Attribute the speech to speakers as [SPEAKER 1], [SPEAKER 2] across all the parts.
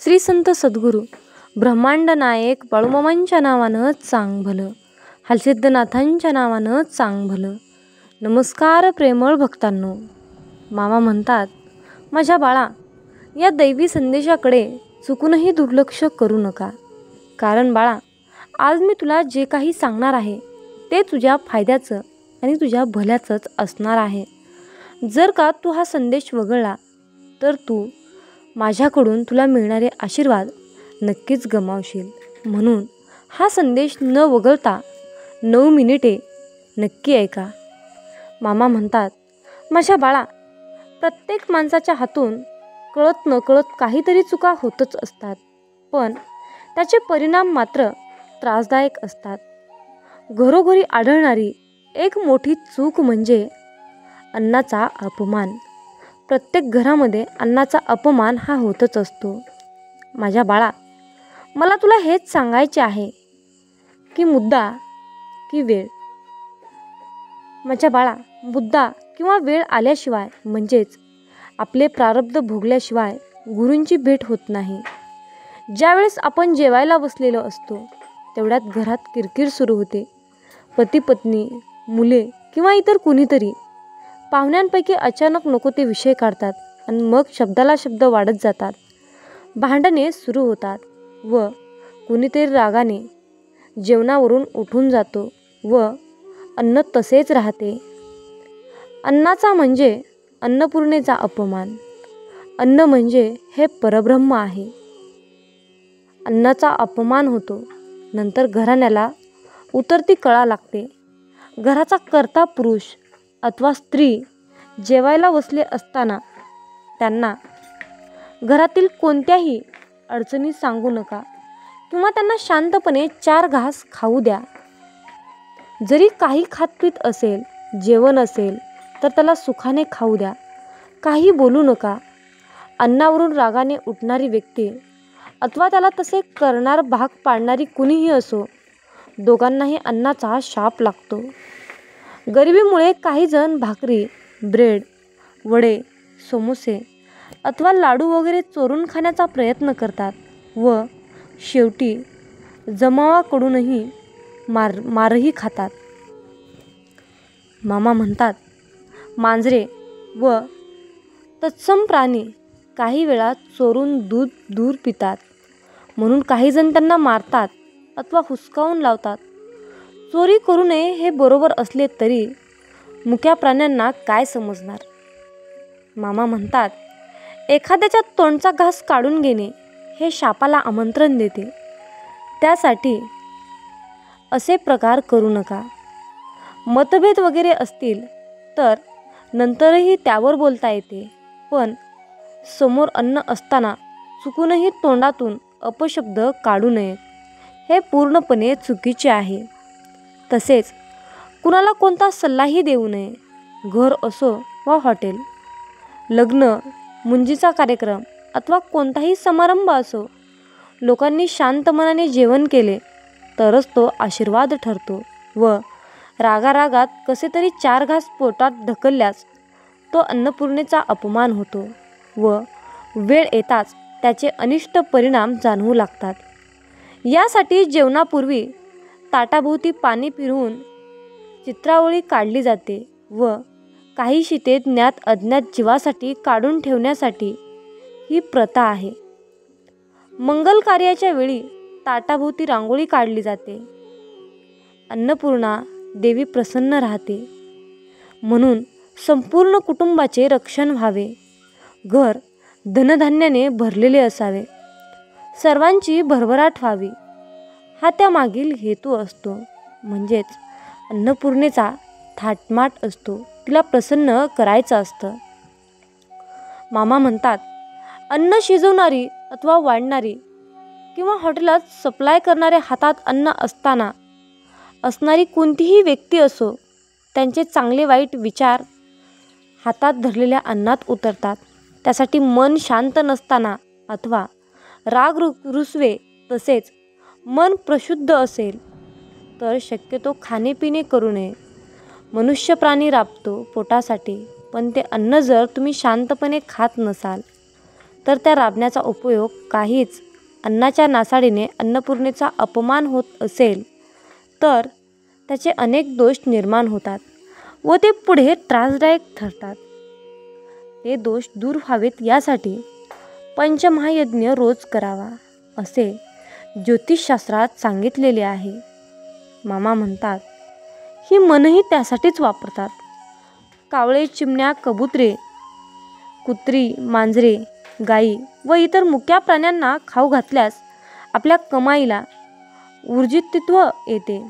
[SPEAKER 1] श्री संत सद्गुरू ब्रह्मांड नायक बाळूमामांच्या नावानं चांग भलं, हालसिद्धनाथांच्या नावानं चांग भलं. नमस्कार प्रेमळ भक्तांनो. मामा म्हणतात, माझ्या बाळा, या दैवी संदेशाकडे चुकूनही दुर्लक्ष करू नका. कारण बाळा, आज मी तुला जे काही सांगणार आहे ते तुझ्या फायद्याचं आणि तुझ्या भल्याचंच असणार आहे. जर का तू हा संदेश वगळला तर तू माझ्याकडून तुला मिळणारे आशीर्वाद नक्कीच गमावशील. म्हणून हा संदेश न वगळता 9 मिनिटे नक्की ऐका. मामा म्हणतात, माझ्या बाळा, प्रत्येक माणसाच्या हातून कळत नकळत काहीतरी चुका होतच असतात, पण त्याचे परिणाम मात्र त्रासदायक असतात. घरोघरी आढळणारी एक मोठी चूक म्हणजे अन्नाचा अपमान. प्रत्येक घरामध्ये अन्नाचा अपमान हा होतच असतो. माझ्या बाळा, मला तुला हेच सांगायचे आहे की मुद्दा की वेळ. माझ्या बाळा, मुद्दा किंवा वेळ आल्याशिवाय म्हणजेच आपले प्रारब्ध भोगल्याशिवाय गुरूंची भेट होत नाही. ज्यावेळेस आपण जेवायला बसलेलो असतो तेवढ्यात घरात किरकिर सुरू होते. पती पत्नी, मुले किंवा इतर कुणीतरी पाहुण्यांपैकी अचानक नको ते विषय काढतात आणि मग शब्दाला शब्द वाढत जातात. भांडणे सुरू होतात व कुणीतरी रागाने जेवणावरून उठून जातो व अन्न तसेच राहते. अन्नाचा म्हणजे अन्नपूर्णेचा अपमान. अन्न म्हणजे हे परब्रह्म आहे. अन्नाचा अपमान होतो. नंतर घराण्याला उतरती कळा लागते. घराचा कर्ता पुरुष अथवा स्त्री जेवायला बसले असताना त्यांना घरातील कोणत्याही अडचणी सांगू नका किंवा त्यांना शांतपणे 4 घास खाऊ द्या. जरी काही खातपीत असेल, जेवण असेल तर त्याला सुखाने खाऊ द्या. काही बोलू नका. अन्नावरून रागाने उठणारी व्यक्ती अथवा त्याला तसे करणार भाग पाडणारी कुणीही असो, दोघांनाही अन्नाचा शाप लागतो. गरिबीमुळे काही जण भाकरी, ब्रेड, वडे, समोसे अथवा लाडू वगैरे चोरून खाण्याचा प्रयत्न करतात व शेवटी जमावाकडूनही मारही खातात. मामा म्हणतात, मांजरे व तत्सम प्राणी काही वेळा चोरून दूध पितात म्हणून काही जण त्यांना मारतात अथवा हुसकावून लावतात. चोरी करू नये हे बरोबर असले तरी मुक्या प्राण्यांना काय समजणार. मामा म्हणतात, एखाद्याच्या तोंडचा घास काढून घेणे हे शापाला आमंत्रण देते. त्यासाठी असे प्रकार करू नका. मतभेद वगैरे असतील तर नंतरही त्यावर बोलता येते, पण समोर अन्न असताना चुकूनही तोंडातून अपशब्द काढू नयेत. हे पूर्णपणे चुकीचे आहे. तसेच कुणाला कोणता सल्लाही देऊ नये. घर असो वा हॉटेल, लग्न, मुंजीचा कार्यक्रम अथवा कोणताही समारंभ असो, लोकांनी शांत मनाने जेवण केले तरच तो आशीर्वाद ठरतो व रागारागात कसे तरी 4 घास पोटात ढकलल्यास तो अन्नपूर्णेचा अपमान होतो व वेळ येताच त्याचे अनिष्ट परिणाम जाणवू लागतात. यासाठी जेवणापूर्वी ताटाभोवती पाणी फिरवून चित्रावळी काढली जाते व काही शिते ज्ञात अज्ञात जीवासाठी काढून ठेवण्यासाठी ही प्रथा आहे. मंगल कार्याच्या वेळी ताटाभोवती रांगोळी काढली जाते. अन्नपूर्णा देवी प्रसन्न राहते म्हणून संपूर्ण कुटुंबाचे रक्षण व्हावे. घर धनधान्याने भरलेले असावे. सर्वांची भरभराट व्हावी हा त्यामागील हेतू असतो. म्हणजेच अन्नपूर्णेचा थाटमाट असतो. तिला प्रसन्न करायचं असतं. मामा म्हणतात, अन्न शिजवणारी अथवा वाढणारी किंवा हॉटेलात सप्लाय करणाऱ्या हातात अन्न असताना असणारी कोणतीही व्यक्ती असो, त्यांचे चांगले वाईट विचार हातात धरलेल्या अन्नात उतरतात. त्यासाठी मन शांत नसताना अथवा राग रुसवे तसेच मन प्रशुद्ध असेल तर शक्यतो खाणेपिणे करू नये. मनुष्य प्राणी राबतो पोटासाठी, पण ते अन्न जर तुम्ही शांतपणे खात नसाल तर त्या राबण्याचा उपयोग काहीच अन्नाच्या नासाडीने अन्नपूर्णेचा अपमान होत असेल तर त्याचे अनेक दोष निर्माण होतात व ते पुढे त्रासदायक ठरतात. ते दोष दूर व्हावेत यासाठी पंचमहायज्ञ रोज करावा असे ज्योतिषशास्त्रात सांगितलेले आहे. मामा म्हणतात, ही मनही त्यासाठीच वापरतात. कावळे, चिमण्या, कबुतरे, कुत्री, मांजरे, गायी व इतर मुक्या प्राण्यांना खाऊ घातल्यास आपल्या कमाईला ऊर्जितत्व येते.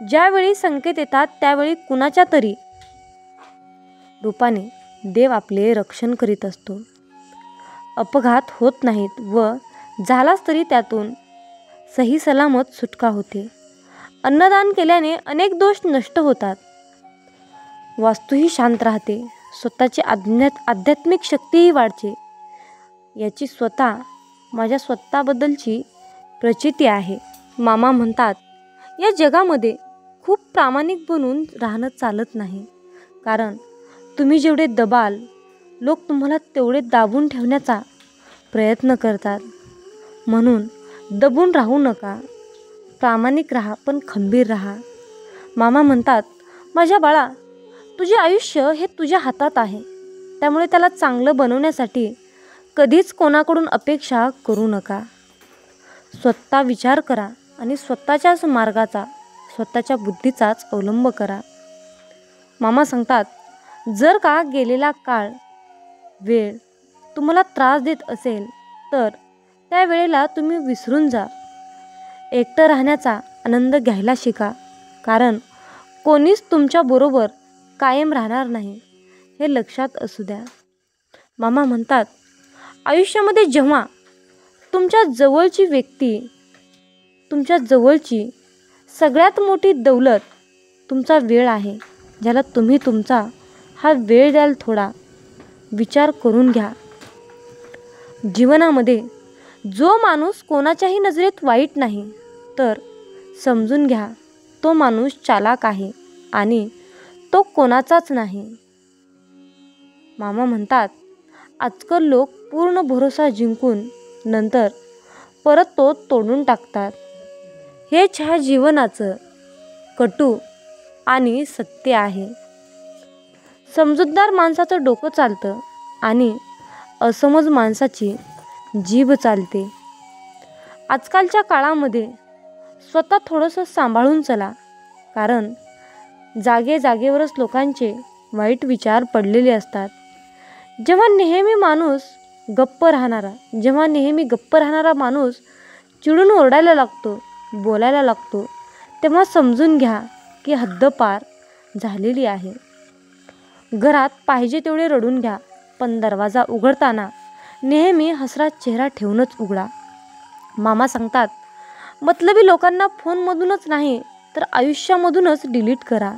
[SPEAKER 1] ज्यावेळी संकेत येतात त्यावेळी कुणाच्या तरी रूपाने देव आपले रक्षण करीत असतो. अपघात होत नाहीत व झालाच तरी त्यातून सही सलामत सुटका होते. अन्नदान केल्याने अनेक दोष नष्ट होतात. वास्तूही शांत राहते. स्वतःची आध्यात्मिक शक्तीही वाढते. याची माझ्या स्वतःबद्दलची प्रचिती आहे. मामा म्हणतात, या जगामध्ये खूप प्रामाणिक बनून राहणं चालत नाही. कारण तुम्ही जेवढे दबाल लोक तुम्हाला तेवढे दाबून ठेवण्याचा प्रयत्न करतात. म्हणून दबून राहू नका. प्रामाणिक राहा पण खंबीर राहा. मामा म्हणतात, माझ्या बाळा, तुझे आयुष्य हे तुझ्या हातात आहे. त्यामुळे त्याला चांगलं बनवण्यासाठी कधीच कोणाकडून अपेक्षा करू नका. स्वतः विचार करा आणि स्वतःच्याच मार्गाचा, स्वतःच्या बुद्धीचाच अवलंब करा. मामा सांगतात, जर का गेलेला काळ, वेळ तुम्हाला त्रास देत असेल तर त्या वेळेला तुम्ही विसरून जा. एकटं राहण्याचा आनंद घ्यायला शिका. कारण कोणीच तुमच्याबरोबर कायम राहणार नाही, हे लक्षात असू द्या. मामा म्हणतात, आयुष्यामध्ये जेव्हा तुमच्या जवळची व्यक्ती, तुमच्या जवळची सगळ्यात मोठी दौलत तुमचा वेळ आहे, ज्याला तुम्ही तुमचा हा वेळ द्याल, थोडा विचार करून घ्या. जीवनामध्ये जो माणूस कोणाच्याही नजरेत वाईट नाही तर समजून घ्या तो माणूस चालाक आहे आणि तो कोणाचाच नाही. मामा म्हणतात, आजकाल लोक पूर्ण भरोसा जिंकून नंतर परत तो तोडून टाकतात. हेच ह्या जीवनाचं कटू आणि सत्य आहे. समजूतदार माणसाचं डोकं चालतं आणि असमज माणसाची जीभ चालते. आजकालच्या काळामध्ये स्वतः थोडंसं सांभाळून चला. कारण जागेवरच लोकांचे वाईट विचार पडलेले असतात. जेव्हा नेहमी गप्प राहणारा माणूस चिडून ओरडायला लागतो, बोलायला लागतो, तेव्हा समजून घ्या की हद्दपार झालेली आहे. घरात पाहिजे तेवढे रडून घ्या, पण दरवाजा उघडताना नेहमी हसरा चेहरा ठेवूनच उघडा. मामा सांगतात, मतलबी लोकांना फोनमधूनच नाही तर आयुष्यामधूनच डिलीट करा.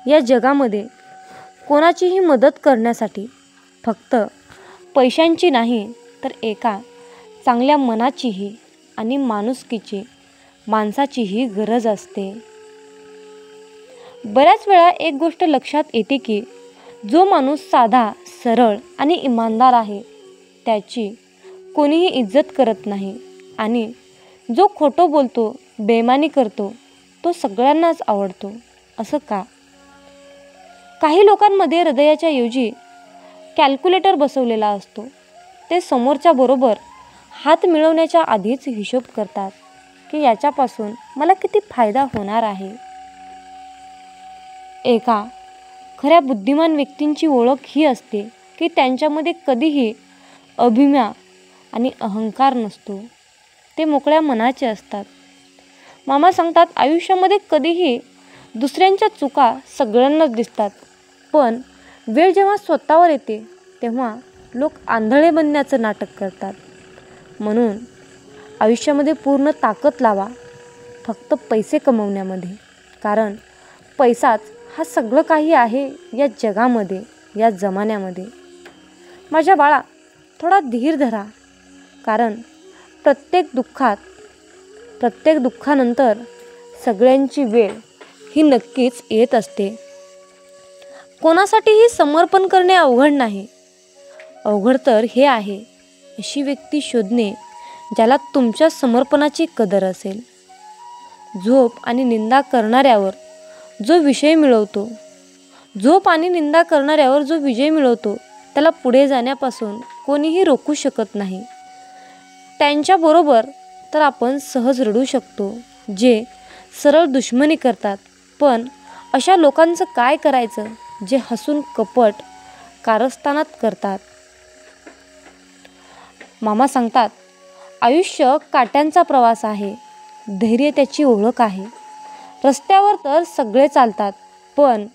[SPEAKER 1] या जगामध्ये कोणाचीही मदत करण्यासाठी फक्त पैशांची नाही तर एका चांगल्या मनाचीही आणि माणसाचीही गरज असते. बऱ्याच वेळा एक गोष्ट लक्षात येते की जो माणूस साधा, सरळ आणि इमानदार आहे त्याची कोणीही इज्जत करत नाही आणि जो खोटं बोलतो, बेईमानी करतो तो सगळ्यांनाच आवडतो. असं का? काही लोकांमध्ये हृदयाच्या ऐवजी कॅल्क्युलेटर बसवलेला असतो. ते समोरच्या बरोबर हात मिळवण्याच्या आधीच हिशोब करतात की याच्यापासून मला किती फायदा होणार आहे. एका खऱ्या बुद्धिमान व्यक्तींची ओळख ही असते की त्यांच्यामध्ये कधीही अभिमान आणि अहंकार नसतो. ते मोकळ्या मनाचे असतात. मामा सांगतात, आयुष्यामध्ये कधीही दुसऱ्यांच्या चुका सगळ्यांनाच दिसतात, पण वेळ जेव्हा स्वतःवर येते तेव्हा लोक आंधळे बनण्याचं नाटक करतात. म्हणून आयुष्यामध्ये पूर्ण ताकद लावा फक्त पैसे कमवण्यामध्ये. कारण पैसाच हा सगळं काही आहे या जगामध्ये, या जमान्यामध्ये. माझ्या बाळा, थोडा धीर धरा. कारण प्रत्येक दुःखानंतर सगळ्यांची वेळ ही नक्कीच येत असते. कोणासाठीही समर्पण करणे अवघड नाही. अवघड तर हे आहे, अशी व्यक्ती शोधणे ज्याला तुमच्या समर्पणाची कदर असेल. झोप आणि निंदा करणाऱ्यावर जो विजय मिळवतो त्याला पुढे जाण्यापासून कोणीही रोखू शकत नाही. त्यांच्याबरोबर तर आपण सहज रडू शकतो, जे सरळ दुश्मनी करतात. पण अशा लोकांचं काय करायचं, जे हसून कपट कारस्थानात करतात. मामा सांगतात, आयुष्य काट्यांचा प्रवास आहे. धैर्य त्याची ओळख आहे. रस्त्यावर तर सगळे चालतात, पण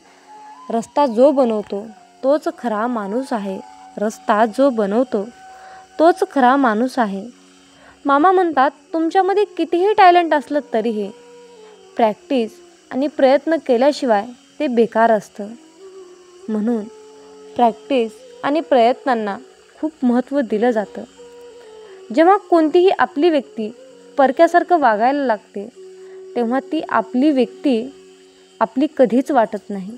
[SPEAKER 1] रस्ता जो बनवतो तोच खरा माणूस आहे. मामा म्हणतात, तुमच्यामध्ये कितीही टॅलेंट असलं तरीही प्रॅक्टिस आणि प्रयत्न केल्याशिवाय ते बेकार असतं. म्हणून प्रॅक्टिस आणि प्रयत्नांना खूप महत्त्व दिलं जातं. जेव्हा कोणतीही आपली व्यक्ती परक्यासारखं वागायला लागते, तेव्हा ती आपली व्यक्ती आपली कधीच वाटत नाही.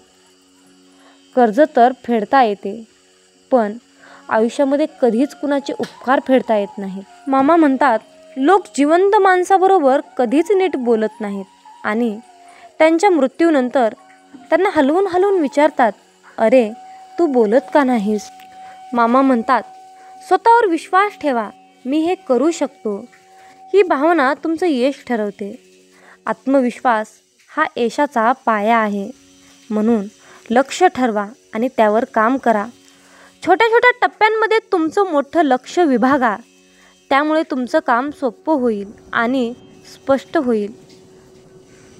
[SPEAKER 1] कर्ज तर फेडता येते, पण आयुष्यामध्ये कधीच कुणाचे उपकार फेडता येत नाहीत. मामा म्हणतात, लोक जिवंत माणसाबरोबर कधीच नीट बोलत नाहीत आणि त्यांच्या मृत्यूनंतर त्यांना हलवून हलवून विचारतात, अरे तू बोलत का नाहीस? मामा म्हणतात, स्वतःवर विश्वास ठेवा. मी हे करू शकतो. ही भावना तुमचं यश ठरवते. आत्मविश्वास हा यशाचा पाया आहे. म्हणून लक्ष ठरवा आणि त्यावर काम करा. छोट्या छोट्या टप्प्यांमध्ये तुमचं मोठं लक्ष विभागा. त्यामुळे तुमचं काम सोपं होईल आणि स्पष्ट होईल.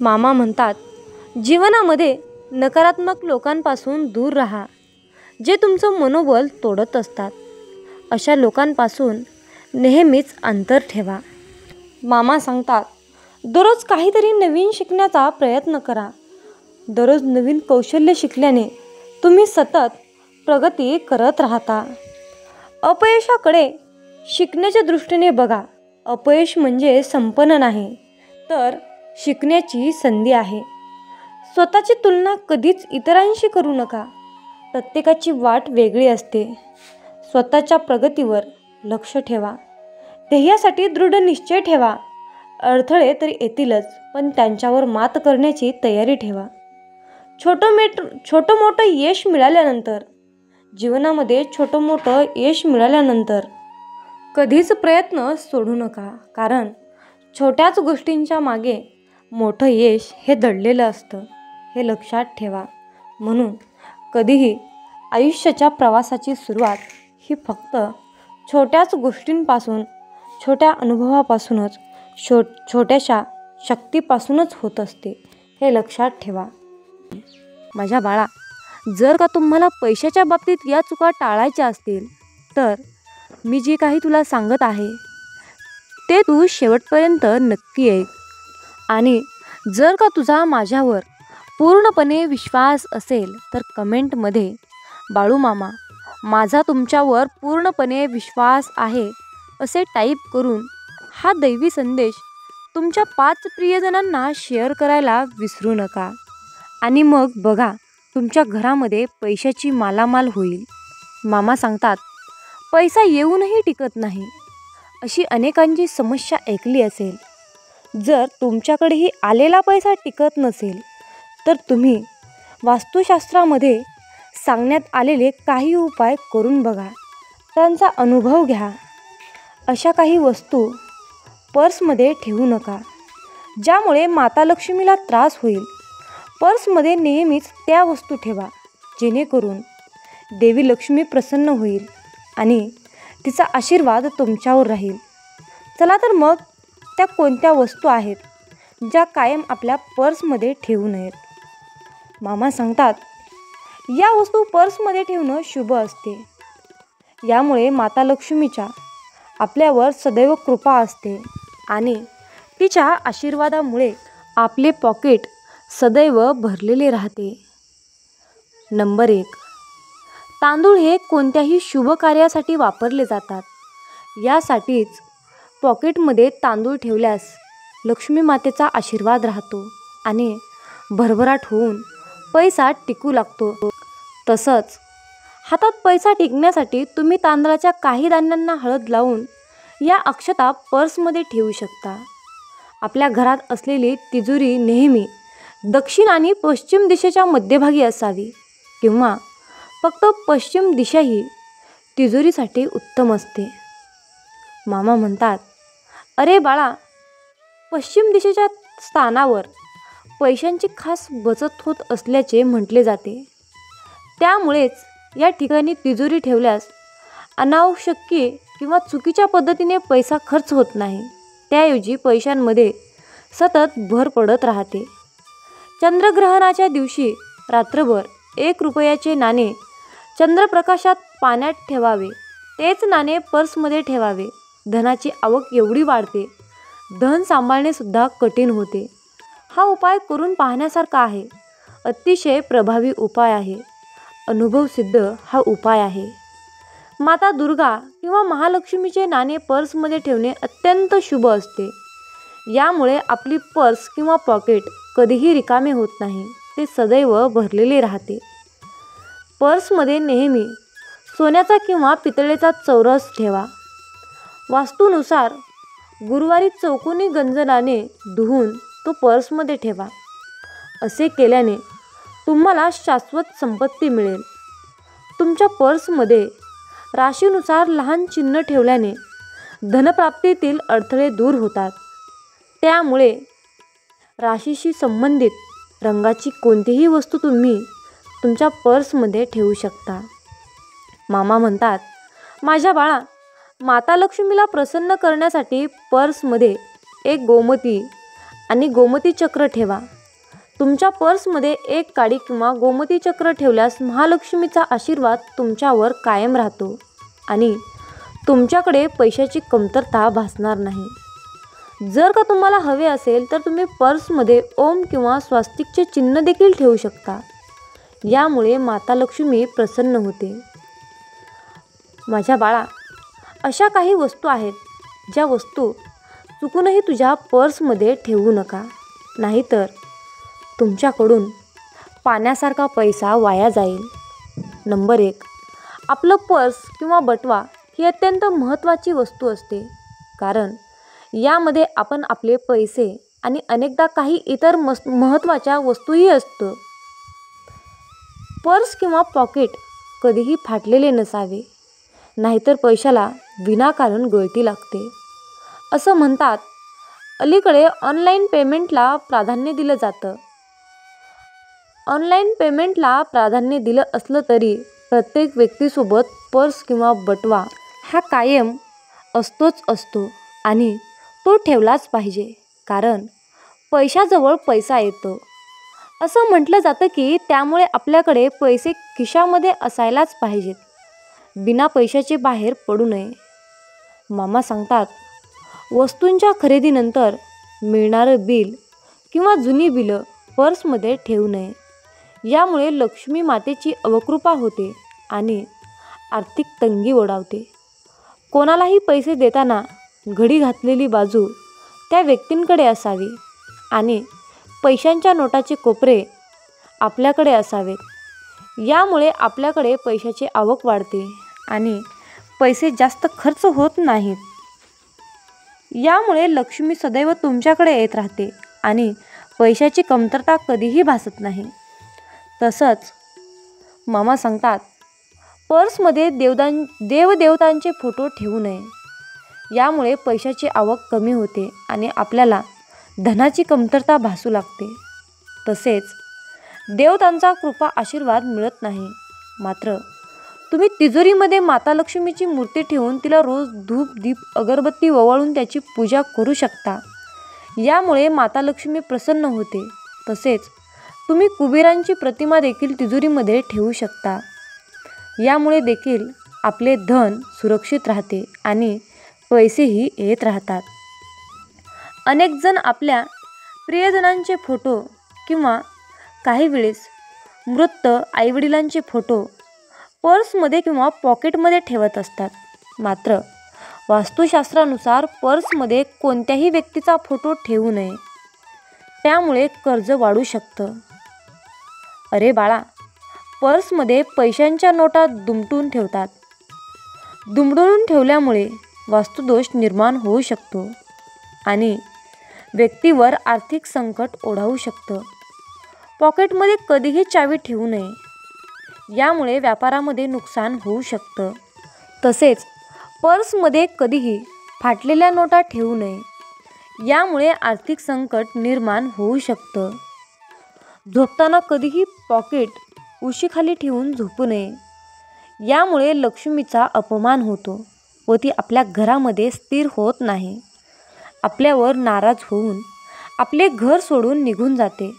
[SPEAKER 1] मामा म्हणतात, जीवनामध्ये नकारात्मक लोकांपासून दूर राहा, जे तुमचं मनोबल तोडत असतात. अशा लोकांपासून नेहमीच अंतर ठेवा. मामा सांगतात, दररोज काहीतरी नवीन शिकण्याचा प्रयत्न करा. दररोज नवीन कौशल्य शिकल्याने तुम्ही सतत प्रगती करत राहता. अपयशाकडे शिकण्याच्या दृष्टीने बघा. अपयश म्हणजे संपन्न नाही, तर शिकण्याची संधी आहे. स्वतःची तुलना कधीच इतरांशी करू नका. प्रत्येकाची वाट वेगळी असते. स्वतःच्या प्रगतीवर लक्ष ठेवा. ध्येयासाठी दृढ निश्चय ठेवा. अडथळे तर येतीलच, पण त्यांच्यावर मात करण्याची तयारी ठेवा. छोटं मोठं यश मिळाल्यानंतर कधीच प्रयत्न सोडू नका, कारण छोट्याच गोष्टींच्या मागे मोठं यश हे दडलेलं असतं, हे लक्षात ठेवा. म्हणून कधीही आयुष्याच्या प्रवासाची सुरुवात ही फक्त छोट्याच गोष्टींपासून, छोट्या अनुभवापासूनच, छोट्याशा शक्तीपासूनच होत असते, हे लक्षात ठेवा. माझ्या बाळा, जर का तुम्हाला पैशाच्या बाबतीत या चुका टाळायच्या असतील, तर मी जे काही तुला सांगत आहे ते तू शेवटपर्यंत नक्की ऐक. आणि जर का तुझा माझ्यावर पूर्णपणे विश्वास असेल तर कमेंटमध्ये, बाळू मामा, माझा तुमच्यावर पूर्णपणे विश्वास आहे, असे टाईप करून हा दैवी संदेश तुमच्या 5 प्रियजनांना शेअर करायला विसरू नका. आणि मग बघा, तुमच्या घरामध्ये पैशाची मालामाल होईल. मामा सांगतात, पैसा येऊनही टिकत नाही, अशी अनेकांची समस्या ऐकली असेल. जर तुमच्याकडेही आलेला पैसा टिकत नसेल, तर तुम्ही वास्तुशास्त्रामध्ये सांगण्यात आलेले काही उपाय करून बघा. त्यांचा अनुभव घ्या. अशा काही वस्तू पर्समध्ये ठेवू नका, ज्यामुळे माता लक्ष्मीला त्रास होईल. पर्समध्ये नेहमीच त्या वस्तू ठेवा, जेणेकरून देवी लक्ष्मी प्रसन्न होईल आणि तिचा आशीर्वाद तुमच्यावर राहील. चला तर मग, त्या कोणत्या वस्तू आहेत ज्या कायम आपल्या पर्समध्ये ठेवू नयेत? मामा सांगतात, या वस्तू पर्समध्ये ठेवणं शुभ असते. यामुळे माता लक्ष्मीच्या आपल्यावर सदैव कृपा असते आणि तिच्या आशीर्वादामुळे आपले पॉकेट सदैव भरलेले राहते. नंबर 1, तांदूळ हे कोणत्याही शुभ कार्यासाठी वापरले जातात. यासाठीच पॉकेटमध्ये तांदूळ ठेवल्यास लक्ष्मी मातेचा आशीर्वाद राहतो आणि भरभराट होऊन पैसा टिकू लागतो. तसंच हातात पैसा टिकण्यासाठी तुम्ही तांदळाच्या काही दाण्यांना हळद लावून या अक्षता पर्समध्ये ठेवू शकता. आपल्या घरात असलेली तिजोरी नेहमी दक्षिण आणि पश्चिम दिशेच्या मध्यभागी असावी किंवा फक्त पश्चिम दिशा ही तिजोरीसाठी उत्तम असते. मामा म्हणतात, अरे बाळा, पश्चिम दिशेच्या स्थानावर पैशांची खास बचत होत असल्याचे म्हटले जाते. त्यामुळेच या ठिकाणी तिजोरी ठेवल्यास अनावश्यक किंवा चुकीच्या पद्धतीने पैसा खर्च होत नाही. त्याऐवजी पैशांमध्ये सतत भर पडत राहते. चंद्रग्रहणाच्या दिवशी रात्रभर 1 रुपयाचे नाणे चंद्रप्रकाशात पाण्यात ठेवावे. तेच नाणे पर्समध्ये ठेवावे. धनाची आवक एवढी वाढते, धन सांभाळणे सुद्धा कठीण होते. हा उपाय करून पाहण्यासारखा आहे. अतिशय प्रभावी उपाय आहे. अनुभवसिद्ध हा उपाय आहे. माता दुर्गा किंवा महालक्ष्मीचे नाणे पर्समध्ये ठेवणे अत्यंत शुभ असते. यामुळे आपली पर्स किंवा पॉकेट कधीही रिकामे होत नाही. ते सदैव भरलेले राहते. पर्समध्ये नेहमी सोन्याचा किंवा पितळेचा चौरस ठेवा. वास्तूनुसार गुरुवारी चौकोनी गंजनाने धुवून तो पर्समध्ये ठेवा. असे केल्याने तुम्हाला शाश्वत संपत्ती मिळेल. तुमच्या पर्समध्ये राशीनुसार लहान चिन्ह ठेवल्याने धनप्राप्तीतील अडथळे दूर होतात. त्यामुळे राशीशी संबंधित रंगाची कोणतीही वस्तू तुम्ही तुमच्या पर्समध्ये ठेवू शकता. मामा म्हणतात, माझ्या बाळा, माता लक्ष्मीला प्रसन्न करण्यासाठी पर्समध्ये एक गोमती आणि गोमती चक्र ठेवा. तुमच्या पर्समध्ये एक काडी किंवा गोमती चक्र ठेवल्यास महालक्ष्मीचा आशीर्वाद तुमच्यावर कायम राहतो आणि तुमच्याकडे पैशाची कमतरता भासणार नाही. जर का तुम्हाला हवे असेल तर तुम्ही पर्समध्ये ओम किंवा स्वास्तिकचे चिन्ह देखील ठेवू शकता. यामुळे माता लक्ष्मी प्रसन्न होते. माझ्या बाळा, अशा काही वस्तू आहेत ज्या वस्तू चुकूनही तुझ्या पर्समध्ये ठेवू नका. नाहीतर तुमच्याकडून पाण्यासारखा पैसा वाया जाईल. नंबर 1, आपलं पर्स किंवा बटवा ही अत्यंत महत्त्वाची वस्तू असते. कारण यामध्ये आपण आपले पैसे आणि अनेकदा काही इतर महत्त्वाच्या वस्तूही असतं. पर्स किंवा पॉकेट कधीही फाटलेले नसावे. नाहीतर पैशाला विनाकारण गळती लागते. असं म्हणतात, अलीकडे ऑनलाईन पेमेंटला प्राधान्य दिलं जातं. ऑनलाईन पेमेंटला प्राधान्य दिलं असलं तरी प्रत्येक व्यक्तीसोबत पर्स किंवा बटवा हा कायम असतोच असतो आणि तो ठेवलाच पाहिजे. कारण पैशाजवळ पैसा येतो. असं म्हटलं जातं की त्यामुळे आपल्याकडे पैसे खिशामध्ये असायलाच पाहिजेत. बिना पैशाचे बाहेर पडू नये. मामा सांगतात, वस्तूंच्या खरेदीनंतर मिळणारं बिल किंवा जुनी बिलं पर्समध्ये ठेवू नये. यामुळे लक्ष्मी मातेची अवकृपा होते आणि आर्थिक तंगी ओढावते. कोणालाही पैसे देताना घडी घातलेली बाजू त्या व्यक्तींकडे असावी आणि पैशांच्या नोटाचे कोपरे आपल्याकडे असावेत. यामुळे आपल्याकडे पैशाची आवक वाढते आणि पैसे जास्त खर्च होत नाहीत. यामुळे लक्ष्मी सदैव तुमच्याकडे येत राहते आणि पैशाची कमतरता कधीही भासत नाही. तसंच मामा सांगतात, पर्समध्ये देवदेवतांचे फोटो ठेवू नये. यामुळे पैशाची आवक कमी होते आणि आपल्याला धनाची कमतरता भासू लागते. तसेच देवतांचा कृपा आशीर्वाद मिळत नाही. मात्र तुम्ही तिजोरीमध्ये माता लक्ष्मीची मूर्ती ठेवून तिला रोज धूप दीप अगरबत्ती ओवाळून त्याची पूजा करू शकता. यामुळे माता लक्ष्मी प्रसन्न होते. तसेच तुम्ही कुबेरांची प्रतिमा देखील तिजोरीमध्ये ठेवू शकता. यामुळे देखील आपले धन सुरक्षित राहते आणि पैसेही येत राहतात. अनेक जण आपल्या प्रियजनांचे फोटो किंवा काही वेळेस मृत आईवडिलांचे फोटो पर्समध्ये किंवा पॉकेटमध्ये ठेवत असतात. मात्र वास्तुशास्त्रानुसार पर्समध्ये कोणत्याही व्यक्तीचा फोटो ठेवू नये. त्यामुळे कर्ज वाढू शकतं. अरे बाळा, पर्समध्ये पैशांच्या नोटा दुमटून ठेवतात. दुमडून ठेवल्यामुळे वास्तुदोष निर्माण होऊ शकतो आणि व्यक्तीवर आर्थिक संकट ओढावू शकतं. पॉकेटमध्ये कधीही चावी ठेवू नये. यामुळे व्यापारामध्ये नुकसान होऊ शकतं. तसेच पर्समध्ये कधीही फाटलेल्या नोटा ठेवू नये. यामुळे आर्थिक संकट निर्माण होऊ शकतं. झोपताना कधीही पॉकेट उशीखाली ठेवून झोपू नये. यामुळे लक्ष्मीचा अपमान होतो व ती आपल्या घरामध्ये स्थिर होत नाही. आपल्यावर नाराज होऊन आपले घर सोडून निघून जाते.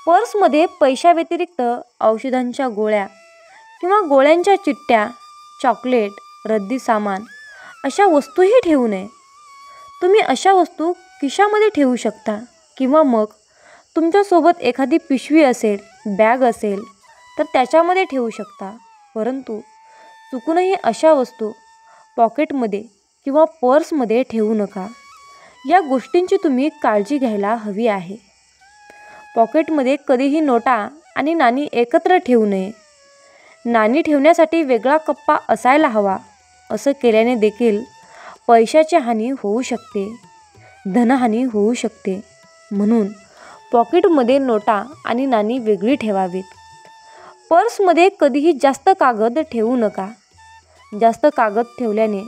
[SPEAKER 1] पर्समध्ये पैशाव्यतिरिक्त औषधांच्या गोळ्या किंवा गोळ्यांच्या चिठ्ठ्या, चॉकलेट, रद्दी सामान अशा वस्तूही ठेवू नये. तुम्ही अशा वस्तू खिशामध्ये ठेवू शकता किंवा मग तुमच्यासोबत एखादी पिशवी असेल, बॅग असेल तर त्याच्यामध्ये ठेवू शकता. परंतु चुकूनही अशा वस्तू पॉकेटमध्ये किंवा पर्समध्ये ठेवू नका. या गोष्टींची तुम्ही काळजी घ्यायला हवी आहे. पॉकेटमध्ये कधीही नोटा आणि नाणी एकत्र ठेवू नये. नाणी ठेवण्यासाठी वेगळा कप्पा असायला हवा. असं केल्याने देखील पैशाची हानी होऊ शकते, धनहानी होऊ शकते. म्हणून पॉकेटमध्ये नोटा आणि नाणी वेगळी ठेवावीत. पर्समध्ये कधीही जास्त कागद ठेवू नका. जास्त कागद ठेवल्याने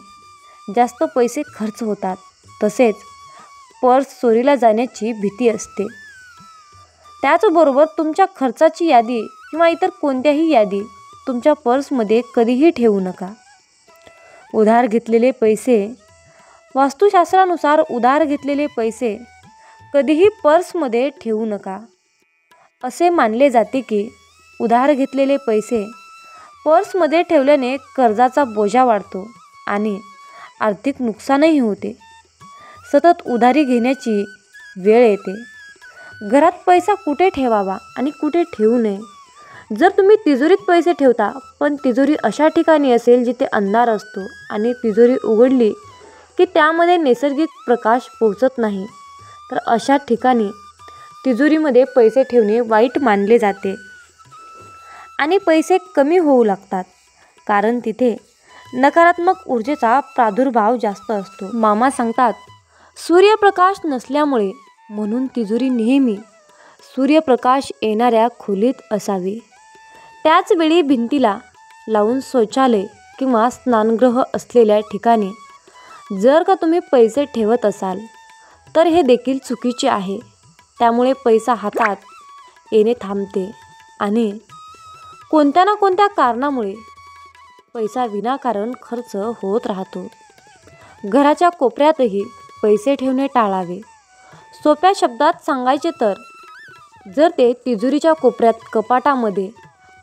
[SPEAKER 1] जास्त पैसे खर्च होतात. तसेच पर्स चोरीला जाण्याची भीती असते. त्याचबरोबर तुमच्या खर्चाची यादी किंवा इतर कोणत्याही यादी तुमच्या पर्समध्ये कधीही ठेवू नका. उधार घेतलेले पैसे वास्तुशास्त्रानुसार उधार घेतलेले पैसे कधीही पर्समध्ये ठेवू नका. असे मानले जाते की उधार घेतलेले पैसे पर्समध्ये ठेवल्याने कर्जाचा बोजा वाढतो आणि आर्थिक नुकसानही होते. सतत उधारी घेण्याची वेळ येते. घरात पैसा कुठे ठेवावा आणि कुठे ठेवू नये. जर तुम्ही तिजोरीत पैसे ठेवता पण तिजोरी अशा ठिकाणी असेल जिथे अंधार असतो आणि तिजोरी उघडली की त्यामध्ये नैसर्गिक प्रकाश पोहोचत नाही, तर अशा ठिकाणी तिजोरीमध्ये पैसे ठेवणे वाईट मानले जाते आणि पैसे कमी होऊ लागतात. कारण तिथे नकारात्मक ऊर्जेचा प्रादुर्भाव जास्त असतो. मामा सांगतात, सूर्यप्रकाश नसल्यामुळे म्हणून तिजोरी नेहमी सूर्यप्रकाश येणाऱ्या खोलीत असावी. त्याचवेळी भिंतीला लावून शौचालय किंवा स्नानगृह असलेल्या ठिकाणी जर का तुम्ही पैसे ठेवत असाल तर हे देखील चुकीचे आहे. त्यामुळे पैसा हातात येणे थांबते आणि कोणत्या ना कोणत्या कारणामुळे पैसा विनाकारण खर्च होत राहतो. घराच्या कोपऱ्यातही पैसे ठेवणे टाळावे. सोप्या शब्दात सांगायचे तर जर ते तिजोरीच्या कोपऱ्यात, कपाटामध्ये,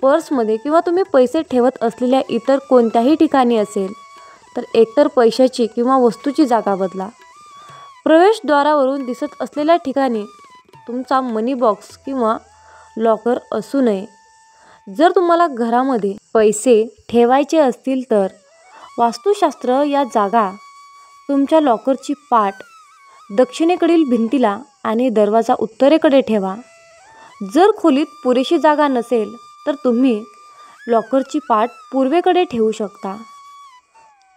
[SPEAKER 1] पर्समध्ये किंवा तुम्ही पैसे ठेवत असलेल्या इतर कोणत्याही ठिकाणी असेल तर एकतर पैशाची किंवा वस्तूची जागा बदला. प्रवेशद्वारावरून दिसत असलेल्या ठिकाणी तुमचा मनी बॉक्स किंवा लॉकर असू नये. जर तुम्हाला घरामध्ये पैसे ठेवायचे असतील तर वास्तुशास्त्र या जागा तुमच्या लॉकरची पाठ दक्षिणेकडील भिंतीला आणि दरवाजा उत्तरेकडे ठेवा. जर खोलीत पुरेशी जागा नसेल तर तुम्ही लॉकरची पाठ पूर्वेकडे ठेवू शकता.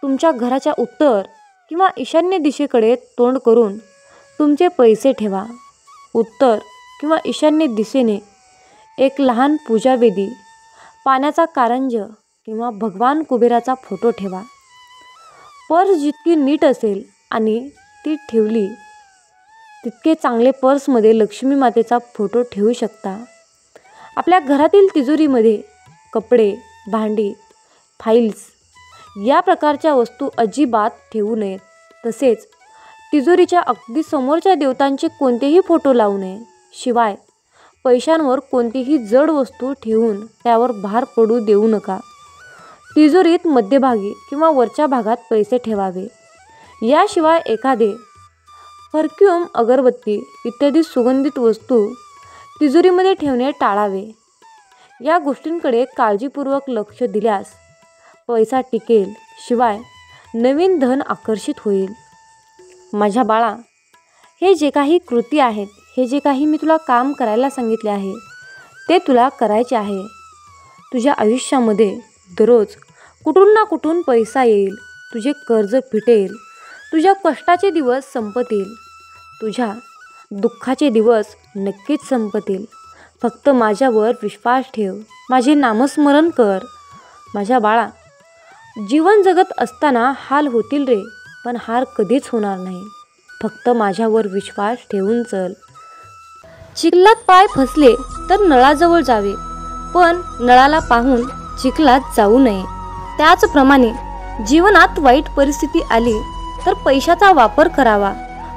[SPEAKER 1] तुमच्या घराच्या उत्तर किंवा ईशान्य दिशेकडे तोंड करून तुमचे पैसे ठेवा. उत्तर किंवा ईशान्य दिशेने एक लहान पूजावेदी, पाण्याचा कारंज किंवा भगवान कुबेराचा फोटो ठेवा. पर्स जितकी नीट असेल आणि ती ठेवली तितके चांगले पर्समध्ये लक्ष्मी मातेचा फोटो ठेवू शकता. आपल्या घरातील तिजोरीमध्ये कपडे, भांडी, फाईल्स या प्रकारच्या वस्तू अजिबात ठेवू नयेत. तसेच तिजोरीच्या अगदी समोरच्या देवतांचे कोणतेही फोटो लावू नये. शिवाय पैशांवर कोणतीही जड वस्तू ठेवून त्यावर भार पडू देऊ नका. तिजोरीत मध्यभागी किंवा वरच्या भागात पैसे ठेवावे. याशिवाय एखादे परफ्यूम, अगरबत्ती इत्यादी सुगंधित वस्तू तिजोरीमध्ये ठेवणे टाळावे. या गोष्टींकडे काळजीपूर्वक लक्ष दिल्यास पैसा टिकेल, शिवाय नवीन धन आकर्षित होईल. माझ्या बाळा, हे जे काही कृती आहेत, हे जे काही मी तुला काम करायला सांगितले आहे ते तुला करायचे आहे. तुझ्या आयुष्यामध्ये दररोज कुठून ना कुठून पैसा येईल, तुझे कर्ज फिटेल, तुझ्या कष्टाचे दिवस संपतील, तुझ्या दुःखाचे दिवस नक्कीच संपतील. फक्त माझ्यावर विश्वास ठेव, माझे नामस्मरण कर. माझ्या बाळा, जीवन जगत असताना हाल होतील रे, पण हार कधीच होणार नाही. फक्त माझ्यावर विश्वास ठेवून चल. चिखलात पाय फसले तर नळाजवळ जावे, पण नळाला पाहून चिखलात जाऊ नये. त्याचप्रमाणे जीवनात वाईट परिस्थिती आली तर पैशाचा वापर करावा,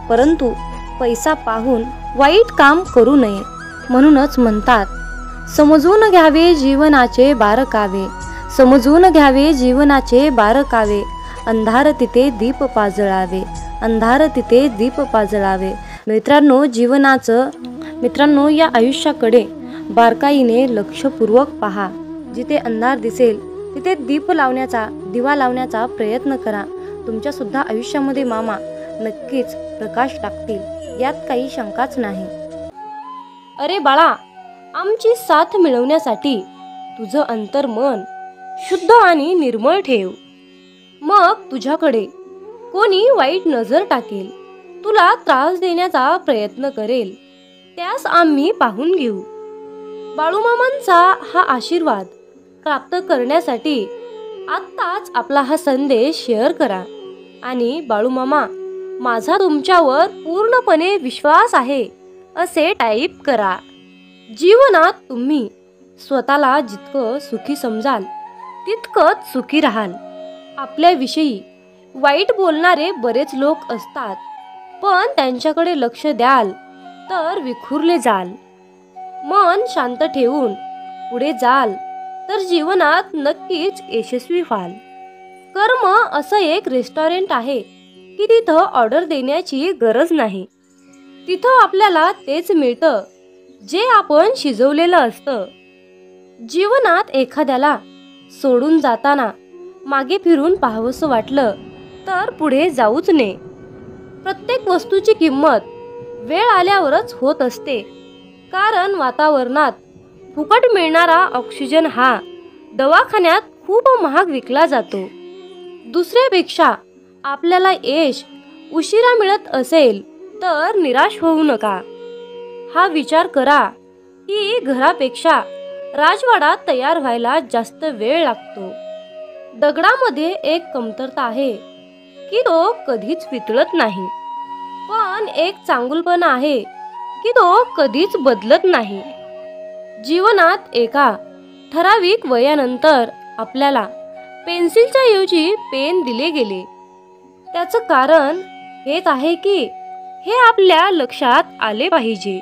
[SPEAKER 1] परंतु पैसा पाहून वाईट काम करू नये. म्हणूनच म्हणतात, समजून घ्यावे जीवनाचे बारकावे, समजून घ्यावे जीवनाचे बारकावे. अंधार तिथे दीप पाजळावे, अंधार तिथे दीप पाजळावे. मित्रांनो, या आयुष्याकडे बारकाईने लक्षपूर्वक पहा. जिथे अंधार दिसेल तिथे दिवा लावण्याचा प्रयत्न करा. तुमच्यासुद्धा आयुष्यामध्ये मामा नक्कीच प्रकाश टाकतील, यात काही शंकाच नाही. अरे बाळा, आमची साथ मिळवण्यासाठी तुझं अंतर्मन शुद्ध आणि निर्मळ ठेव. मग तुझ्याकडे कोणी वाईट नजर टाकेल, तुला त्रास देण्याचा प्रयत्न करेल, त्यास आम्ही पाहून घेऊ. बाळूमामांचा हा आशीर्वाद प्राप्त करण्यासाठी आत्ताच आपला हा संदेश शेअर करा आणि बाळूमामा, माझा तुमच्यावर पूर्णपणे विश्वास आहे असे टाईप करा. जीवनात तुम्ही स्वतःला जितकं सुखी समजाल तितकंच सुखी राहाल. आपल्याविषयी वाईट बोलणारे बरेच लोक असतात, पण त्यांच्याकडे लक्ष द्याल तर विखुरले जाल. मन शांत ठेवून पुढे जाल तर जीवनात नक्कीच यशस्वी व्हाल. कर्म असं एक रेस्टॉरंट आहे की तिथं ऑर्डर देण्याची गरज नाही. तिथं आपल्याला तेच मिळतं जे आपण शिजवलेलं असतं. जीवनात एखाद्याला सोडून जाताना मागे फिरून पाहावंसं वाटलं तर पुढे जाऊच नये. प्रत्येक वस्तूची किंमत वेळ आल्यावरच होत असते, कारण वातावरणात फुकट मिळणारा ऑक्सिजन हा दवाखान्यात खूप महाग विकला जातो. दुसऱ्यापेक्षा आपल्याला यश उशिरा मिळत असेल तर निराश होऊ नका. हा विचार करा की घरापेक्षा राजवाडा तयार व्हायला जास्त वेळ लागतो. दगडामध्ये एक कमतरता आहे की तो कधीच वितळत नाही, पण एक चांगुलपणा आहे की तो कधीच बदलत नाही. जीवनात एका ठराविक वयानंतर आपल्याला पेन्सिलच्या ऐवजी पेन दिले गेले. त्याचं कारण हेच आहे की हे आपल्या लक्षात आले पाहिजे.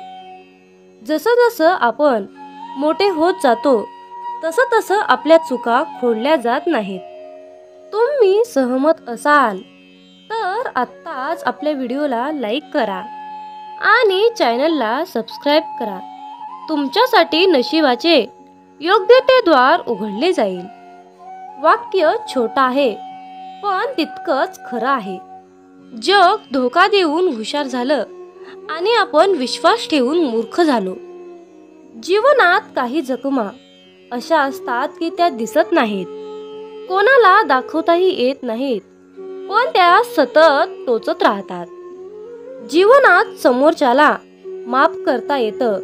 [SPEAKER 1] जसं जसं आपण मोठे होत जातो तसं तसं आपल्या चुका खोडल्या जात नाहीत. तुम्ही सहमत असाल तर आत्ताच आपल्या व्हिडिओला लाईक करा आणि चॅनलला सबस्क्राईब करा. तुमच्यासाठी नशिबाचे योग्य ते द्वार उघडले जाईल. वाक्य छोटं आहे पण तितकंच खरं आहे. जग धोका देऊन हुशार झालं आणि आपण विश्वास ठेवून मूर्ख झालो. जीवनात काही जखमा अशा असतात की त्या दिसत नाहीत, कोणाला दाखवताही येत नाहीत, पण त्या सतत टोचत राहतात. जीवनात समोरच्याला माफ करता येतं,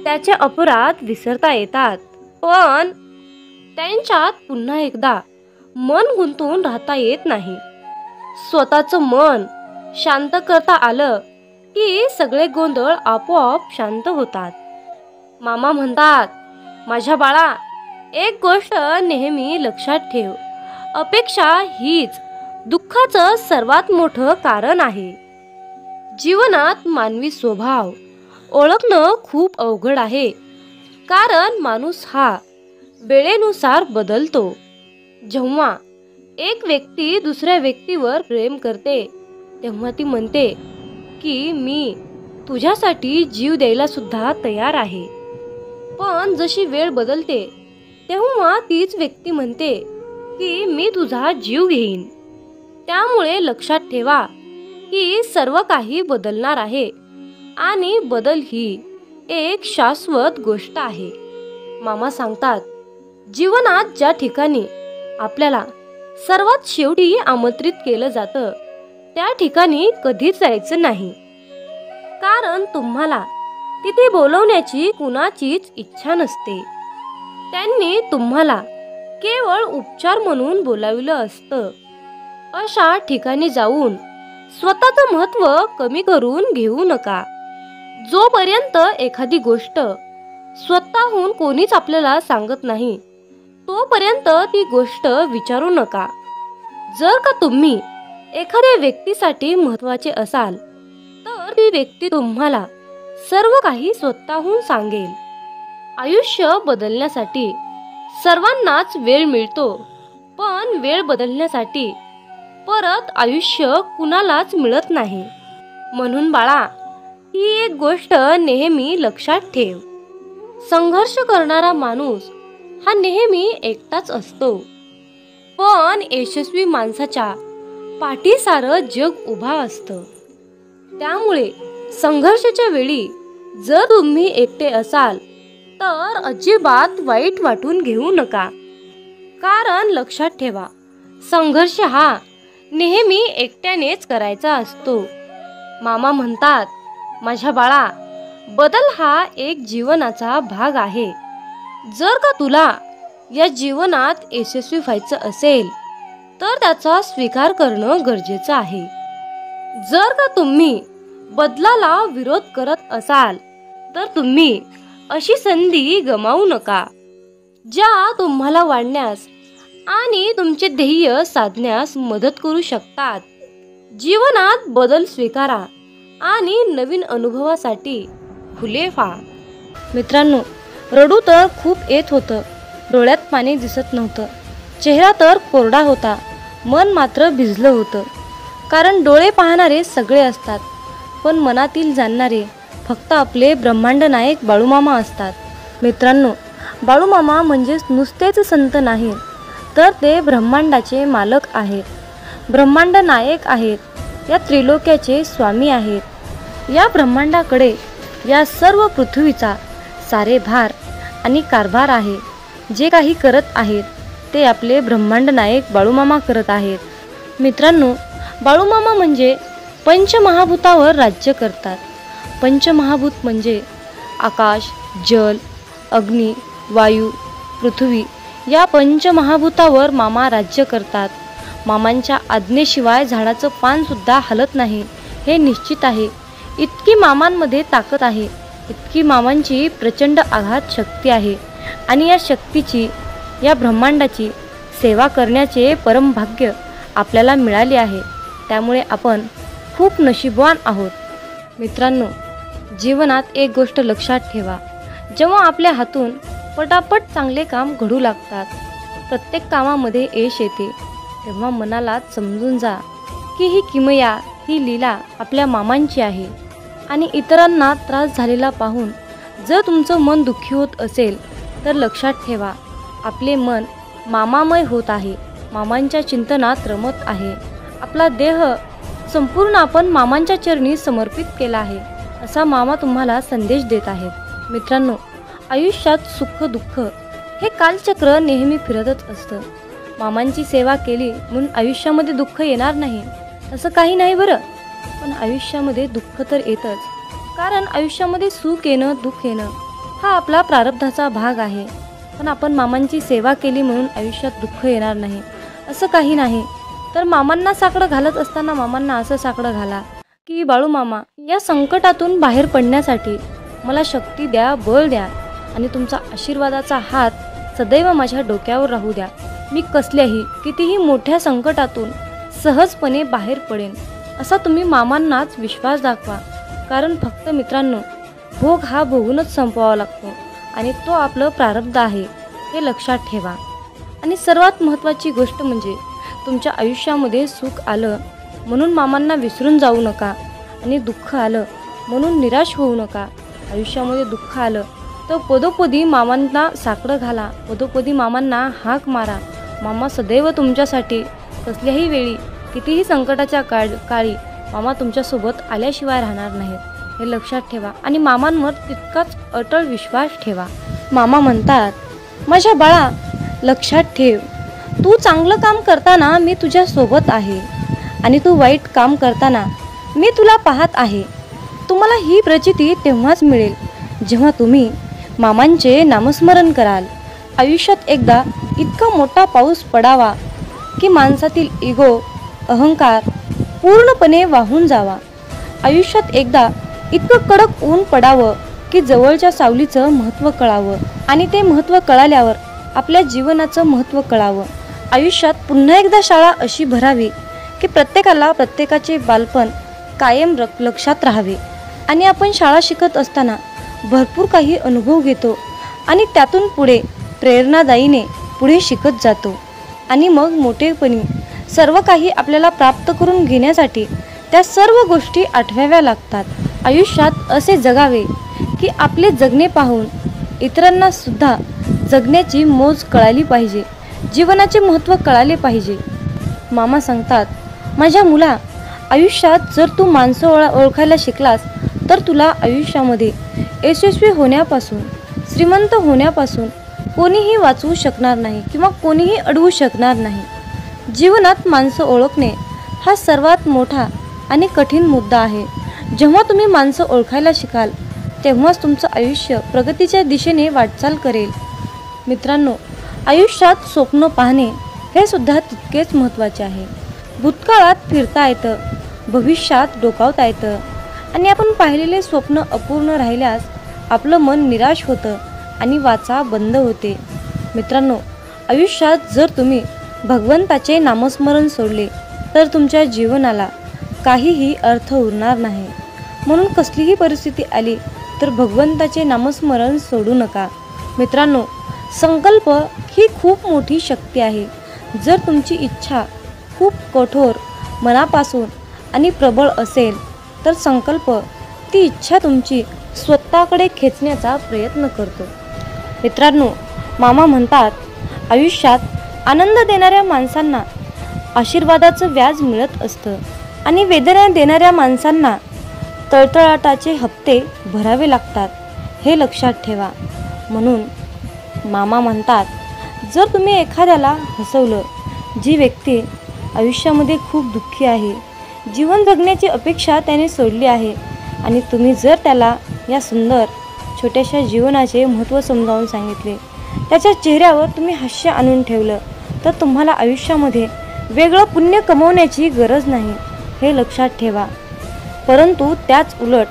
[SPEAKER 1] त्याचे अपराध विसरता येतात, पण त्यांच्यात पुन्हा एकदा मन गुंतवून राहता येत नाही. स्वतःचं मन शांत करता आलं की सगळे गोंधळ आपोआप शांत होतात. मामा म्हणतात, माझ्या बाळा, एक गोष्ट नेहमी लक्षात ठेव, अपेक्षा हीच दुःखाचं सर्वात मोठं कारण आहे. जीवनात मानवी स्वभाव ओळखणं खूप अवघड आहे, कारण माणूस हा वेळेनुसार बदलतो. जेव्हा एक व्यक्ती दुसऱ्या व्यक्तीवर प्रेम करते तेव्हा ती म्हणते की मी तुझ्यासाठी जीव द्यायला सुद्धा तयार आहे, पण जशी वेळ बदलते तेव्हा तीच व्यक्ती म्हणते की मी तुझा जीव घेईन. त्यामुळे लक्षात ठेवा की सर्व काही बदलणार आहे आणि बदल ही एक शाश्वत गोष्ट आहे. मामा सांगतात, जीवनात ज्या ठिकाणी आपल्याला सर्वात शेवटी आमंत्रित केलं जातं त्या ठिकाणी कधीच जायचं नाही, कारण तुम्हाला तिथे बोलवण्याची कुणाचीच इच्छा नसते. त्यांनी तुम्हाला केवळ उपचार म्हणून बोलाविलं असतं. अशा ठिकाणी जाऊन स्वतःचं महत्त्व कमी करून घेऊ नका. जोपर्यंत एखादी गोष्ट स्वतःहून कोणीच आपल्याला सांगत नाही तोपर्यंत ती गोष्ट विचारू नका. जर का तुम्ही एखाद्या व्यक्तीसाठी महत्त्वाचे असाल तर ती व्यक्ती तुम्हाला सर्व काही स्वतःहून सांगेल. आयुष्य बदलण्यासाठी सर्वांनाच वेळ मिळतो, पण वेळ बदलण्यासाठी परत आयुष्य कुणालाच मिळत नाही. म्हणून बाळा, ही एक गोष्ट नेहमी लक्षात ठेव. संघर्ष करणारा माणूस हा नेहमी एकटाच असतो, पण यशस्वी माणसाच्या पाठी सारं जग उभा असतं. त्यामुळे संघर्षाच्या वेळी जर तुम्ही एकटे असाल तर अजिबात वाईट वाटून घेऊ नका, कारण लक्षात ठेवा, संघर्ष हा नेहमी एकट्यानेच करायचा असतो. मामा म्हणतात, माझ्या बाळा, बदल हा एक जीवनाचा भाग आहे. जर का तुला या जीवनात यशस्वी व्हायचं असेल तर त्याचा स्वीकार करणं गरजेचं आहे. जर का तुम्ही बदलाला विरोध करत असाल तर तुम्ही अशी संधी गमावू नका ज्या तुम्हाला वाढण्यास आणि तुमचे ध्येय साधण्यास मदत करू शकतात. जीवनात बदल स्वीकारा आणि नवीन अनुभवासाठी खुले व्हा. मित्रांनो, रडू तर खूप येत होतं, डोळ्यात पाणी दिसत नव्हतं, चेहरा तर कोरडा होता, मन मात्र भिजलं होतं. कारण डोळे पाहणारे सगळे असतात, पण मनातील जाणणारे फक्त आपले ब्रह्मांड नायक बाळूमामा असतात. मित्रांनो, बाळूमामा म्हणजेच नुसतेच संत नाहीत, तर ते ब्रह्मांडाचे मालक आहेत, ब्रह्मांड नायक आहेत, या त्रिलोक्याचे स्वामी आहेत. या ब्रह्मांडाकडे या सर्व पृथ्वीचा सारे भार आणि कारभार आहे. जे काही करत आहेत ते आपले ब्रह्मांड नायक बाळूमामा करत आहेत. मित्रांनो, बाळूमामा म्हणजे पंचमहाभूतावर राज्य करतात. पंचमहाभूत म्हणजे आकाश, जल, अग्नी, वायू, पृथ्वी या पंचमहाभूतावर मामा राज्य करतात. मामांच्या आज्ञेशिवाय झाडाचं पान सुद्धा हलत नाही हे निश्चित आहे. इतकी मामांमध्ये ताकद आहे, इतकी मामांची प्रचंड आघात शक्ती आहे, आणि या शक्तीची, या ब्रह्मांडाची सेवा करण्याचे परमभाग्य आपल्याला मिळाले आहे. त्यामुळे आपण खूप नशीबवान आहोत. मित्रांनो, जीवनात एक गोष्ट लक्षात ठेवा, जेव्हा आपल्या हातून पटापट चांगले काम घडू लागतात, प्रत्येक कामामध्ये यश येते, तेव्हा मनाला समजून जा की ही किमया, ही लीला आपल्या मामांची आहे. आणि इतरांना त्रास झालेला पाहून जर तुमचं मन दुःखी होत असेल तर लक्षात ठेवा, आपले मन मामामय होत आहे, मामांच्या चिंतनात रमत आहे. आपला देह संपूर्ण आपण मामांच्या चरणी समर्पित केला आहे, असा मामा तुम्हाला संदेश देत आहेत. मित्रांनो, आयुष्यात सुख दुःख हे कालचक्र नेहमी फिरतच असतं. मामांची सेवा केली म्हणून आयुष्यामध्ये दुःख येणार नाही असं काही नाही बरं, पण आयुष्यामध्ये दुःख तर येतच, कारण आयुष्यामध्ये सुख येणं, दुःख येणं हा आपला प्रारब्धाचा भाग आहे. पण आपण मामांची सेवा केली म्हणून आयुष्यात दुःख येणार नाही असं काही नाही. तर मामांना साकडं घालत असताना मामांना असं साकडं घाला की बाळूमामा, या संकटातून बाहेर पडण्यासाठी मला शक्ती द्या, बळ द्या, आणि तुमचा आशीर्वादाचा हात सदैव माझ्या डोक्यावर राहू द्या. मी कसल्याही कितीही मोठ्या संकटातून सहजपणे बाहेर पडेन, असा तुम्ही मामांनाच विश्वास दाखवा. कारण फक्त मित्रांनो, भोग हा भोगूनच संपवावा लागतो, आणि तो आपलं प्रारब्ध आहे हे लक्षात ठेवा. आणि सर्वात महत्त्वाची गोष्ट म्हणजे तुमच्या आयुष्यामध्ये सुख आलं म्हणून मामांना विसरून जाऊ नका, आणि दुःख आलं म्हणून निराश होऊ नका. आयुष्यामध्ये दुःख आलं तर पदोपदी मामांना साकडं घाला, पदोपदी मामांना हाक मारा. मामा सदैव तुमच्यासाठी कसल्याही वेळी, कितीही संकटाच्या काळी मामा तुमच्यासोबत आल्याशिवाय राहणार नाहीत हे लक्षात ठेवा. आणि मामांवर तितकाच अटळ विश्वास ठेवा. मामा म्हणतात, माझ्या बाळा, लक्षात ठेव, तू चांगलं काम करताना मी तुझ्या सोबत आहे आणि तू वाईट काम करताना मी तुला पाहत आहे. तुम्हाला ही प्रचिती तेव्हाच मिळेल जेव्हा तुम्ही मामांचे नामस्मरण कराल. आयुष्यात एकदा इतका मोठा पाऊस पडावा की माणसातील इगो, अहंकार पूर्णपणे वाहून जावा. आयुष्यात एकदा इतकं कडक ऊन पडावं की जवळच्या सावलीचं महत्त्व कळावं आणि ते महत्त्व कळाल्यावर आपल्या जीवनाचं महत्त्व कळावं. आयुष्यात पुन्हा एकदा शाळा अशी भरावी की प्रत्येकाला प्रत्येकाचे बालपण कायम लक्षात राहावे आणि आपण शाळा शिकत असताना भरपूर काही अनुभव घेतो आणि त्यातून पुढे प्रेरणादायीने पुढे शिकत जातो आणि मग मोठेपणी सर्व काही आपल्याला प्राप्त करून घेण्यासाठी त्या सर्व गोष्टी आठवाव्या लागतात. आयुष्यात असे जगावे की आपले जगणे पाहून इतरांना सुद्धा जगण्याची मोज कळाली पाहिजे, जीवनाचे महत्त्व कळाले पाहिजे. मामा सांगतात, माझ्या मुला, आयुष्यात जर तू माणसं ओळखायला शिकलास तर तुला आयुष्यामध्ये यशस्वी होण्यापासून, श्रीमंत होण्यापासून कोणीही वाचवू शकणार नाही किंवा कोणीही अडवू शकणार नाही. जीवनात माणसं ओळखणे हा सर्वात मोठा आणि कठीण मुद्दा आहे. जेव्हा तुम्ही माणसं ओळखायला शिकाल तेव्हाच तुमचं आयुष्य प्रगतीच्या दिशेने वाटचाल करेल. मित्रांनो, आयुष्यात स्वप्न पाहणे हे सुद्धा तितकेच महत्त्वाचे आहे. भूतकाळात फिरता येतं, भविष्यात डोकावता येतं आणि आपण पाहिलेले स्वप्न अपूर्ण राहिल्यास आपलं मन निराश होतं आणि वाचा बंद होते. मित्रांनो, आयुष्यात जर तुम्ही भगवंताचे नामस्मरण सोडले तर तुमच्या जीवनाला काहीही अर्थ उरणार नाही. म्हणून कसलीही परिस्थिती आली तर भगवंताचे नामस्मरण सोडू नका. मित्रांनो, संकल्प ही खूप मोठी शक्ती आहे. जर तुमची इच्छा खूप कठोर, मनापासून आणि प्रबळ असेल तर संकल्प ती इच्छा तुमची स्वतःकडे खेचण्याचा प्रयत्न करतो. मित्रांनो, मामा म्हणतात, आयुष्यात आनंद देणाऱ्या माणसांना आशीर्वादाचं व्याज मिळत असतं आणि वेदना देणाऱ्या माणसांना तळतळाटाचे हप्ते भरावे लागतात, हे लक्षात ठेवा. म्हणून मामा म्हणतात, जर तुम्ही एखाद्याला हसवलं, जी व्यक्ती आयुष्यामध्ये खूप दुःखी आहे, जीवन जगण्याची अपेक्षा त्याने सोडली आहे आणि तुम्ही जर त्याला या सुंदर छोट्याशा जीवनाचे महत्त्व समजावून सांगितले, त्याच्या चेहऱ्यावर तुम्ही हास्य आणून ठेवलं तर तुम्हाला आयुष्यामध्ये वेगळं पुण्य कमवण्याची गरज नाही, हे लक्षात ठेवा. परंतु त्याच उलट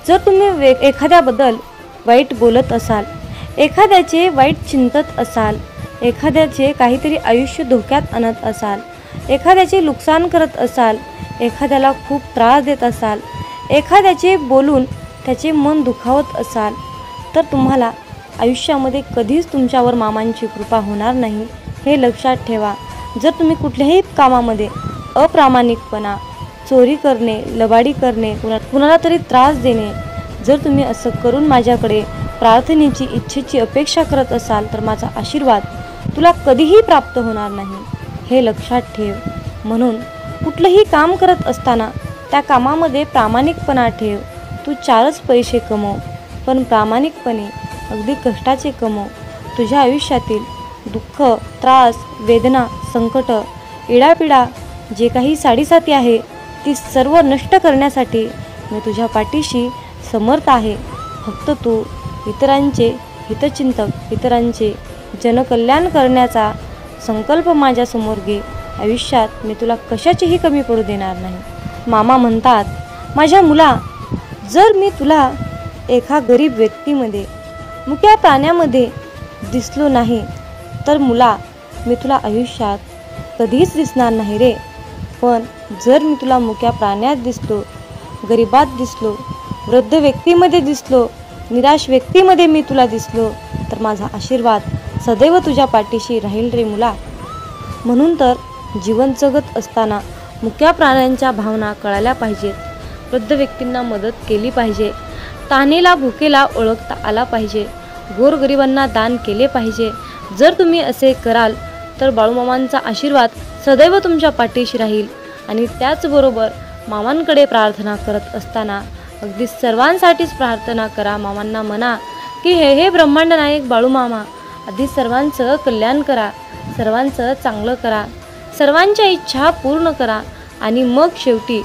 [SPEAKER 1] जर तुम्ही एखाद्याबद्दल वाईट बोलत असाल, एखाद्याचे वाईट चिंतत असाल, एखाद्याचे काहीतरी आयुष्य धोक्यात आणत असाल, एखाद्याचे नुकसान करत असाल, एखाद्याला खूप त्रास देत असाल, एखाद्याचे बोलून त्याचे मन दुखावत असाल तर तुम्हाला आयुष्यामध्ये कधीच तुमच्यावर मामांची कृपा होणार नाही, हे लक्षात ठेवा. जर तुम्ही कुठल्याही कामामध्ये अप्रामाणिकपणा, चोरी करणे, लबाडी करणे, कुणाला तरी त्रास देणे, जर तुम्ही असं करून माझ्याकडे प्रार्थनेची, इच्छेची अपेक्षा करत असाल तर माझा आशीर्वाद तुला कधीही प्राप्त होणार नाही, हे लक्षात ठेव. म्हणून कुठलंही काम करत असताना त्या कामामध्ये प्रामाणिकपणा ठेव. तू 4च पैसे कमव, पण प्रामाणिकपणे अगदी कष्टाचे कमव. तुझ्या आयुष्यातील दुःख, त्रास, वेदना, संकट, इडापिडा जे काही साडीसाती आहे ती सर्व नष्ट करण्यासाठी मी तुझ्या पाठीशी समर्थ आहे. फक्त तू इतरांचे हितचिंतक, इतरांचे जनकल्याण करण्याचा संकल्प माझ्यासमोर घे. आयुष्यात मी तुला कशाचीही कमी पडू देणार नाही. मामा म्हणतात, माझ्या मुला, जर मी तुला एका गरीब व्यक्तीमध्ये, मुक्या प्राण्यामध्ये दिसलो नाही तर मुला, मी तुला आयुष्यात कधीच दिसणार नाही रे. पण जर मी तुला मुक्या प्राण्यात दिसलो, गरिबात दिसलो, वृद्ध व्यक्तीमध्ये दिसलो, निराश व्यक्तीमध्ये मी तुला दिसलो तर माझा आशीर्वाद सदैव तुझ्या पाठीशी राहील रे मुला. म्हणून तर जीवन जगत असताना मुक्या प्राण्यांच्या भावना कळाल्या पाहिजेत. वृद्ध व्यक्तींना मदत केली पाहिजे, तहानेला भुकेला ओळखता आला पाहिजे, गोरगरिबांना दान केले पाहिजे. जर तुम्ही असे कराल तर बाळूमामांचा आशीर्वाद सदैव तुमच्या पाठीशी राहील. आणि त्याचबरोबर मामांकडे प्रार्थना करत असताना अगदी सर्वांसाठीच प्रार्थना करा. मामांना म्हणा की हे ब्रह्मांड नायक बाळूमामा, आधी सर्वांचं कल्याण करा, सर्वांचं चांगलं करा, सर्वांच्या इच्छा पूर्ण करा आणि मग शेवटी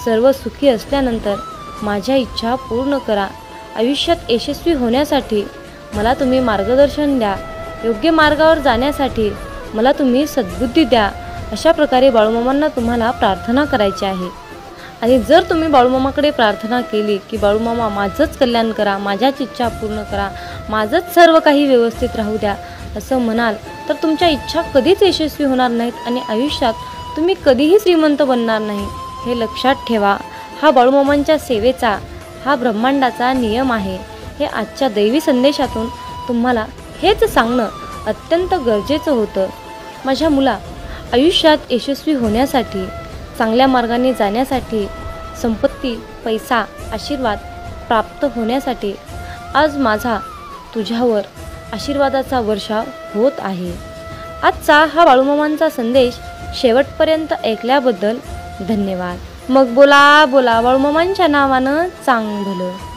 [SPEAKER 1] सर्व सुखी असल्यानंतर माझ्या इच्छा पूर्ण करा. आयुष्यात यशस्वी होण्यासाठी मला तुम्ही मार्गदर्शन द्या, योग्य मार्गावर जाण्यासाठी मला तुम्ही सद्बुद्धी द्या. अशा प्रकारे बाळूमामांना तुम्हाला प्रार्थना करायची आहे. आणि जर तुम्ही बाळूमामाकडे प्रार्थना केली की बाळूमामा माझंच कल्याण करा, माझ्याच इच्छा पूर्ण करा, माझंच सर्व काही व्यवस्थित राहू द्या असं म्हणाल तर तुमच्या इच्छा कधीच यशस्वी होणार नाहीत आणि आयुष्यात तुम्ही कधीही श्रीमंत बनणार नाही. हे लक्षात ठेवा. हा बाळूमामांच्या सेवेचा, हा ब्रह्मांडाचा नियम आहे. हे आजच्या दैवी संदेशातून तुम्हाला हेच सांगणं अत्यंत गरजेचं होतं. माझ्या मुला, आयुष्यात यशस्वी होण्यासाठी, चांगल्या मार्गाने जाण्यासाठी, संपत्ती, पैसा, आशीर्वाद प्राप्त होण्यासाठी आज माझा तुझ्यावर आशीर्वादाचा वर्षाव होत आहे. आजचा हा बाळूमामांचा संदेश शेवटपर्यंत ऐकल्याबद्दल धन्यवाद. मग बोला बोला बाळूमामांच्या नावानं चांग भलं.